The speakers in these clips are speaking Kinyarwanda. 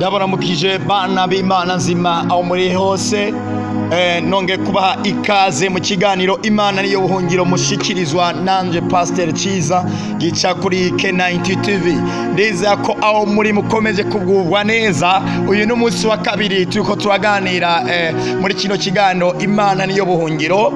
ndabaramukije bana b'Imana nzima aho muri hose, nonge kubaha ikaze mu kiganiro Imana niyo buhungiro mushikirizwa nanje Pastor Ciza gica kuri K90 TV. Ndizera ko aho muri mukomeje kugubwa neza. Uyu ni umunsi wa kabiri turiko turaganira muri kino kiganiro Imana niyo buhungiro.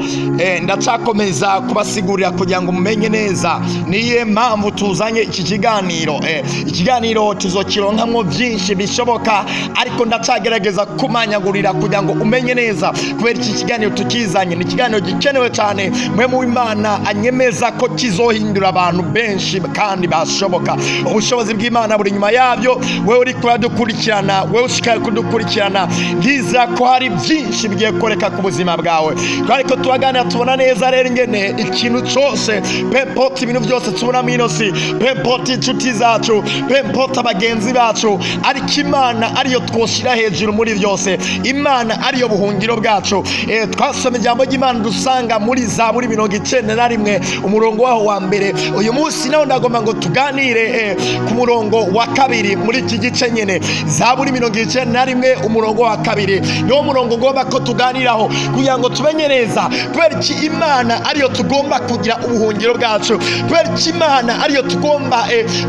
Ndacakomeza kubasigurira kugira ngo mumenye neza niye mpamvu tuzanye iki kiganiro. Ikiganiro tuzokironkamwo byinshi bishoboka, ariko ndacagerageza kumanyagurira kugira ngo umenye neza kubera iki kiganiro tukizanye. Ni ikiganiro gikenewe cyane, mwe mu Imana anyemeza ko kizohindura abantu benshi kandi bashoboka. Ubushobozi bw'Imana buri nyuma yabyo. Wewe uri kudukurikirana, wewe ushikaye kudukurikirana, ngiza ko hari byinshi bigiye koreka ku buzima bwawe. Ariko tubaganira tubona neza rero ingene ikintu cyose, pempoti ibintu byose tubona minosi, pempoti inshuti zacu, pempoti abagenzi bacu, ariko Imana ariyo twoshira hejuru muri byose. Imana ariyo buhungiro bwacu. Twasoma ijambo ry'Imana dusanga muri Zaburi 91 umurongo waho wa mbere. Uyu munsi naho ndagomba ngo tuganire ku murongo wa kabiri muri iki gice nyene. Zaburi 91 umurongo wa kabiri niwo murongo ngomba ko tuganiraho kugira ngo tumenye neza kubera iki Imana ariyo tugomba kugira ubuhungiro bwacu, kubera iki Imana ariyo tugomba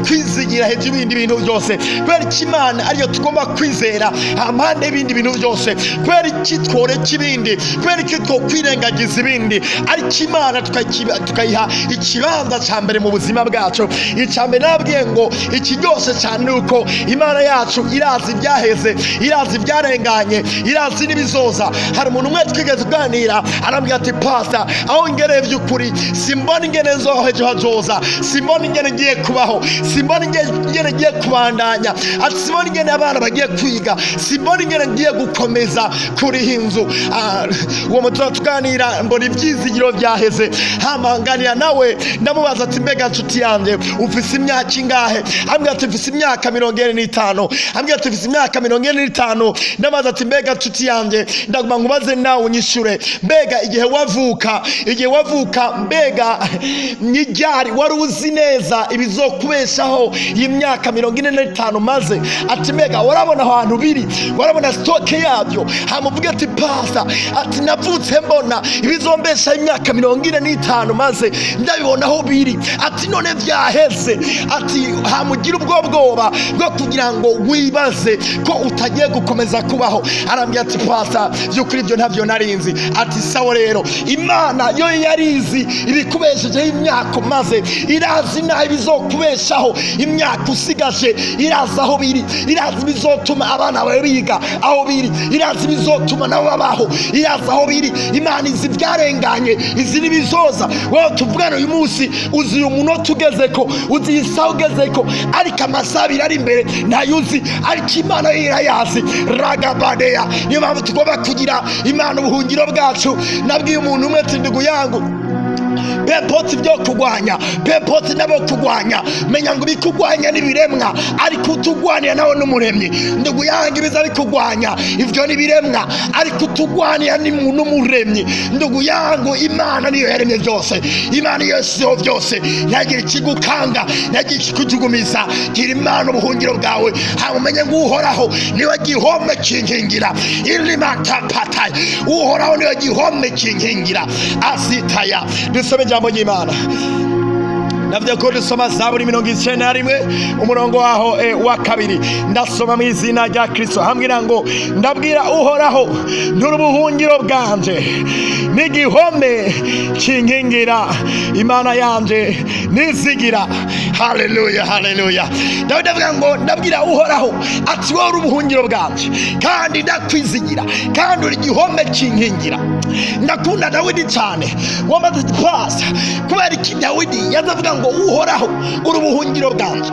kwizigira hejuru y'ibindi bintu byose, kubera iki Imana ariyo tugomba kwizera amande y'ibindi bintu byose, kubera iki tworeka ibindi, kubera iki twokwirengagiza ibindi, ariko Imana tukayiha ikibanza cya mbere mu buzima bwacu. Icambere nabwiye ngo ikiryoshe cyane uko Imana yacu irazi ibyaheze, irazi ibyarenganye, irazi n'ibizoza. Hari umuntu umwe twigeze kuganira arambwira ati Pastor, aho ngereye by'ukuri simbona ingene nzohejo hazoza, simbona ingene ngiye kubaho, simbona ingene ngiye kubandanya, ati simbona ingene abana bagiye kwiga, simbona ingene ngiye gukomeza kuri inzu. Uwo mutura tuganira mbona ibyizigiro byaheze, hamanganira nawe ndamubaza ati mbega nshuti yanjye ufise imyaka ingahe? Ambwira ati mfise imyaka 45. Ambwira ati mfise imyaka 45. Ndamubaza ati mbega nshuti yanjye ndaguma nkubaze nawe unyishure, mbega igihe wavuka mbega nyiryari wari uzi neza ibizokubeshaho y'imyaka 45 maze? Ati mbega warabona ahantu biri, warabona stoke yabyo? Hamuvuga ati Pastor, ati navutse mbona ibizombesha imyaka 45 maze ndabibona aho biri. Ati none vyaheze, ati hamugira ubwo bwoba bwo kugira ngo wibaze ko utagiye gukomeza kubaho. Arambwira ati Pastor, by'ukuri ibyo ntavyo narinzi. Ati sawa rero, Imana yo yarizi ibikubeshejeho imyaka maze irazi naho ibizokubeshaho imyaka usigaje, irazi aho biri, irazi bizotuma abana bawe biga aho biri, irazi bizotuma nabo babaho, irazi aho biri. Imana izi byarenganye, izi nibizoza. Wowe tuvugana uyu munsi uzi uyu munota ugezeko, uzi isaha ugezeko, ariko amasaha ari imbere ntayuzi, ariko Imana irayazi. Ragabadeya, niyo mpamvu tugomba kugira Imana ubuhungiro bwacu. Nabwiye umuntu umwe ati ndugu yangu, pempoti byo kugwanya, pempoti nabo kugwanya, menya ngo bikugwanya n'ibiremwa, ariko utugwanira nawe n'umuremyi. Ndugu yangu ibiza bikugwanya ivyo n'ibiremwa, ariko utugwanira ni muntu umuremyi. Ndugu yangu, Imana niyo yaremye byose, Imana yose byose, yagira ikigukanga, yagira ikikujugumiza. Gira Imana ubuhungiro bwawe, hamumenye ngo Uhoraho niwe gihome kinkingira. Ilimatapata, Uhoraho niwe gihome kinkingira. Asitaya. Dusome ijambo ry'Imana. Navyo ko dusoma Zaburi 91 umurongo waho wa kabiri. Ndasoma mu izina rya Kristo. Hambwira ngo ndabwira Uhoraho n'urubuhungiro bwanje, n'igihome kinkingira, Imana yanje nizigira. Haleluya, haleluya. Ndavuga ngo ndabwira Uhoraho ati wowe urubuhungiro bwanje kandi ndakwizigira, kandi uri igihome kinkingira. Ndakunda Dawidi cyane. Wamaze Pastor, kubera iki Dawidi yazavuga ngo Uhoraho urubuhungiro bwanje.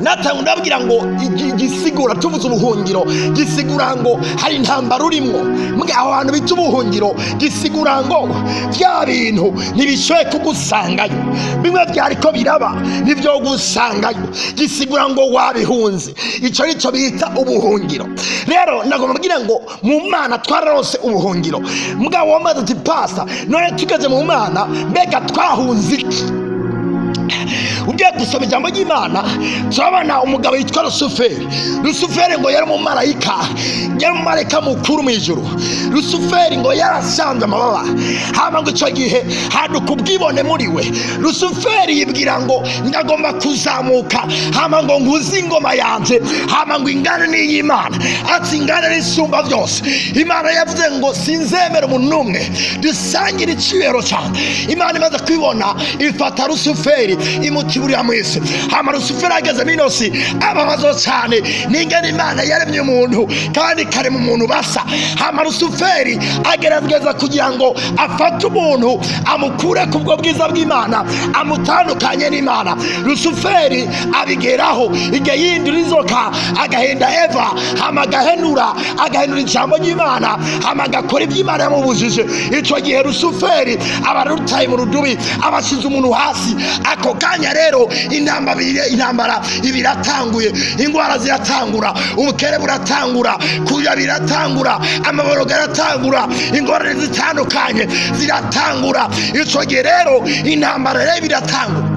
Natanga ndabwira ngo igisigura tuvuze ubuhungiro, gisigura ngo hari intambara urimo. Mbwa aho hantu bita ubuhungiro, gisigura ngo bya bintu ntibishoye kugusangayo, bimwe byariko biraba nibyo gusangayo. Gisigura ngo wabihunze. Ico nico bita ubuhungiro. Rero nagomba mbwira ngo mu Mana twararose ubuhungiro. Mbwa wamaze ati Pastor, none tugeze mu Mana mbega twahunze iki? ugiye gusoma ijambo ry'Imana turabona umugabo yitwa Lusuferi. Lusuferi ngo yari umumarayika mukuru mu ijuru. Lusuferi ngo yarasanze amababa, hama ngo icyo gihe haduka ubwibone muri we. Lusuferi yibwira ngo ndagomba kuzamuka, hama ngo nguze ingoma yanjye, hama ngo ingane n'iy'Imana, ati ingane n'isumba byose. Imana yavuze ngo sinzemera umuntu n'umwe dusangira icyubahiro cyane. Imana imaze kwibona ifata Lusuferi imutiburira mu isi. Hama Lusuferi ageze mu isi ababazwa cyane n'ingene Imana yaremye umuntu kandi kare mu muntu basa. Hama Lusuferi agerageza kugira ngo afate umuntu amukure ku bwo bwiza bw'Imana, amutandukanye n'Imana. Lusuferi abigeraho igihe yindura inzoka agahenda Eva, hama agahenura ijambo ry'Imana, hama agakora iby'Imana yamubujije. Icyo gihe Lusuferi aba arutaye mu rudubi, abashize umuntu hasi. Ako kanya rero intambara ibiratanguye, ingwara ziratangura, ubukene buratangura, kuya biratangura, amaboroga aratangura, ingorane zitandukanye ziratangura. Icyo gihe rero intambara rero biratangura.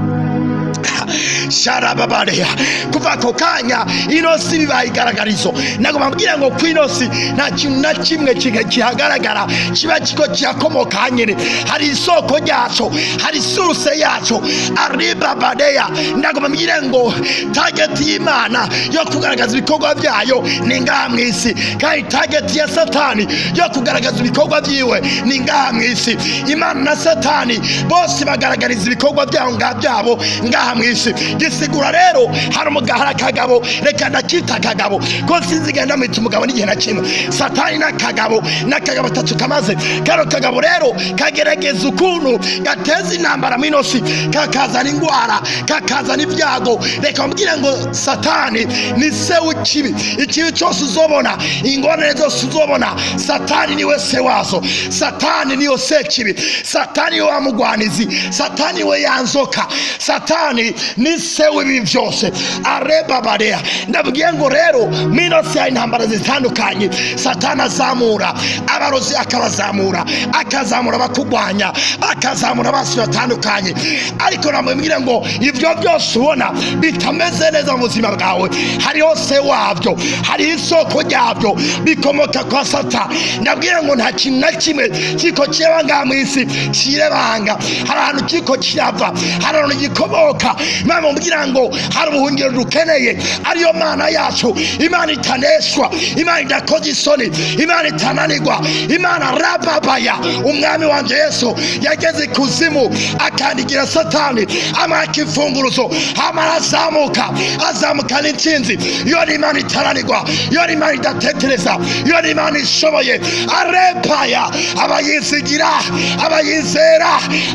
Sharababareya kuva ako kanya inosi bibaye igaragarizo. Nagomba mbwira ngo ku inosi nta kintu na kimwe kihagaragara kiba kiko kiyakomoka nyine. Hari isoko ryaco, hari source yaco. Aribabareya nagomba mbwira ngo target y'Imana yo kugaragaza ibikorwa byayo ni ngaha mu isi, kandi target ya Satani yo kugaragaza ibikorwa byiwe ni ngaha mu isi. Imana na Satani bose bagaragariza ibikorwa byabo ngaha mu isi. Gisigura rero hari akagabo, reka ndakita akagabo ko sinzigenda mwita umugabo n'igihe na kimwe. Satani n'akagabo atatu kamaze. Karo kagabo rero kagerageza ukuntu gateza intambara mu inosi, kakazana ingwara, kakazana ibyago. Reka mbwira ngo Satani ni se w'ikibi. Ikibi cyose uzobona, ingorane zose uzobona, Satani niwe se wazo. Satani niyo se kibi. Satani niwe wamugwanizi. Satani we yanzoka. Satani ni se w'ibi byose. Arebabareya ndabwiye ngo rero minose ya intambara zitandukanye Satani azamura abarozi, akazamura abakugwanya, akazamura abasi batandukanye. Ariko namubwira ngo ibyo byose ubona bitameze neza mu buzima bwawe, hariho se wabyo, hari isoko ryabyo, bikomoka kwa Satani. Ndabwira ngo nta kintu na kimwe kiko kireba mu isi kirebanga. Hari ahantu kiko kirava, hari ahantu gikomoka. Mama mbwira ngo hari ubuhungiro dukeneye, ariyo Mana yacu, Imana itaneshwa, Imana idakoze isoni, Imana itananirwa, Imana rababaya. Umwami wanje Yesu yageze kuzimu akandigira Satani amaka imfunguruzo, azamuka n'intsinzi. Iyo ni Imana itananirwa, iyo ni Imana idatekereza, iyo ni Imana ishoboye. Arepaya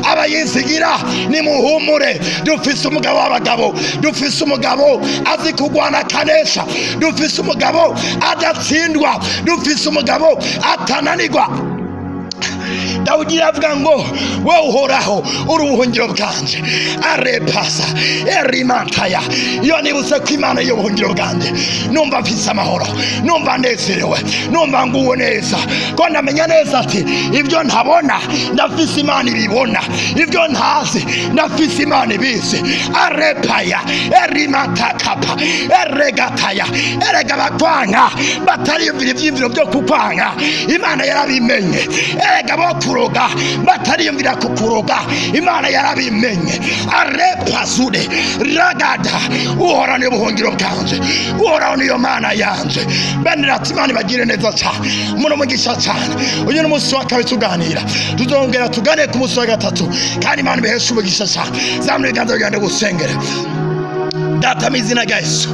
abayizigira nimuhumure. Dufise umugabo w'abagabo, dufise umugabo azi kugwana akanesha, dufise umugabo adatsindwa, dufise umugabo atananirwa. Dawudi yavuga ngo wowe uhoraho uri ubuhungiro bwanje. Arepasa erimantaya. Iyo nibutse ko Imana yo buhungiro bwanje, numva mfise amahoro, numva nezerewe, numva nguwe neza, ko ndamenya neza ati ibyo ntabona ndafise Imana ibibona, ibyo ntazi ndafise Imana ibizi. Arepaya erimantakapa eregataya. Erega bakwanga batariyumvira ibyiyumviro byo kukwanga, Imana yarabimenye. Erega bokuroga batariyumvira kukuroga, Imana yarabimenye. Arepasude ragada uhorane ubuhungiro bwanje, uhoraho niyo Mana yanje. Bene ati Imana bagire neza cyane, muno mugisha cyane. Uyu ni umunsi wa kabiri tuganira, tuzongera tugane ku munsi wa gatatu, kandi Imana ibiheshe umugisha cyane. Zamura ibiganza bigende gusengera. Data mu izina rya Yesu,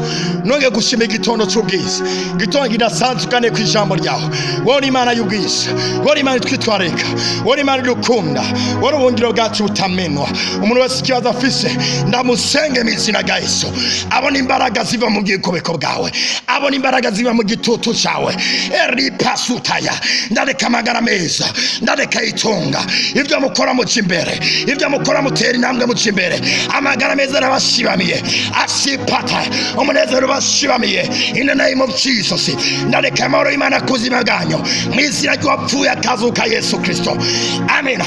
nonge gushima igitondo cy'ubwiza, igitondo kidasanzwe kane ku ijambo ryawe. Wowe ni Imana y'ubwiza, wowe ni Imana twitwareka, wowe ni Imana idukunda, wowe ubuhungiro bwacu butamenwa. Umuntu wese ikibazo afise ndamusenge mu izina rya Yesu, abona imbaraga ziva mu bwikobeko bwawe, abona imbaraga ziva mu gitutu cyawe. Eripasutaya ndareka amagara meza, ndareka itunga, ibyo mukora muca imbere, ibyo mukora mutera intambwe muca imbere. Amagara meza arabashibamiye, asipata umunezero bashibamiye. In the name of Jesus, ndareka amahoro y'Imana kuzima bwanyu mu izina ry'uwapfuye akazuka Yesu Kristo. Amen.